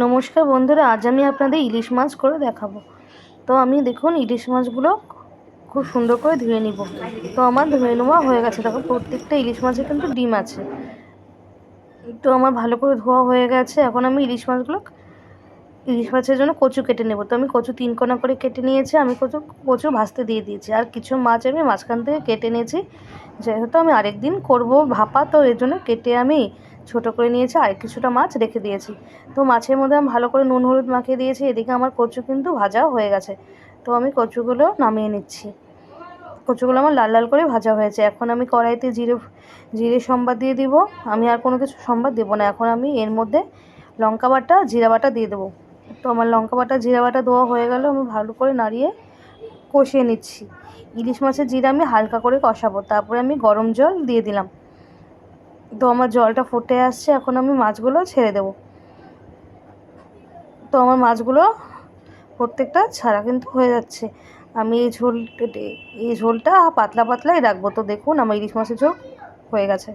নমস্কার বন্ধুরা, আজ আমি আপনাদের ইলিশ মাছ করে দেখাবো। তো আমি দেখুন ইলিশ মাছগুলো খুব সুন্দর করে ধুয়ে নিব। তো আমার ধুয়ে নেওয়া হয়ে গেছে। দেখো প্রত্যেকটা ইলিশ মাছে কিন্তু ডিম আছে। তো আমার ভালো করে ধোয়া হয়ে গেছে। এখন আমি ইলিশ মাছের জন্য কচু কেটে নেব। তো আমি কচু 3 কোনা করে কেটে নিয়েছি। আমি কচু ভাজতে দিয়ে দিয়েছি। আর কিছু মাছ আমি মাঝখান থেকে কেটে নিয়েছি, যেহেতু আমি আরেকদিন করব ভাপা, তো এর জন্য কেটে আমি ছোট করে নিয়েছি। আর কিছুটা মাছ রেখে দিয়েছি। তো মাছের মধ্যে আমি ভালো করে নুন হলুদ মাখিয়ে দিয়েছি। এদিকে আমার কচু কিন্তু ভাজাও হয়ে গেছে। তো আমি কচুগুলো নামিয়ে নিচ্ছি। কচুগুলো আমার লাল লাল করে ভাজা হয়েছে। এখন আমি কড়াইতে জিরে সম্বাদ দিয়ে দিব। আমি আর কোনো কিছু সম্বাদ দেবো না। এখন আমি এর মধ্যে লঙ্কা বাটা জিরা বাটা দিয়ে দেবো। তো আমার লঙ্কা বাটা জিরা বাটা দেওয়া হয়ে গেল। আমি ভালো করে নাড়িয়ে কষিয়ে নিচ্ছি। ইলিশ মাছের জিরা আমি হালকা করে কষাবো। তারপরে আমি গরম জল দিয়ে দিলাম। তো আমার জলটা ফুটে আসছে। এখন আমি মাছগুলো ছেড়ে দেব। তো আমার মাছগুলো প্রত্যেকটা ছাড়া কিন্তু হয়ে যাচ্ছে। আমি এই ঝোলটা পাতলা পাতলাই রাখবো। তো দেখুন আমার ইলিশ মাছের ঝোল হয়ে গেছে।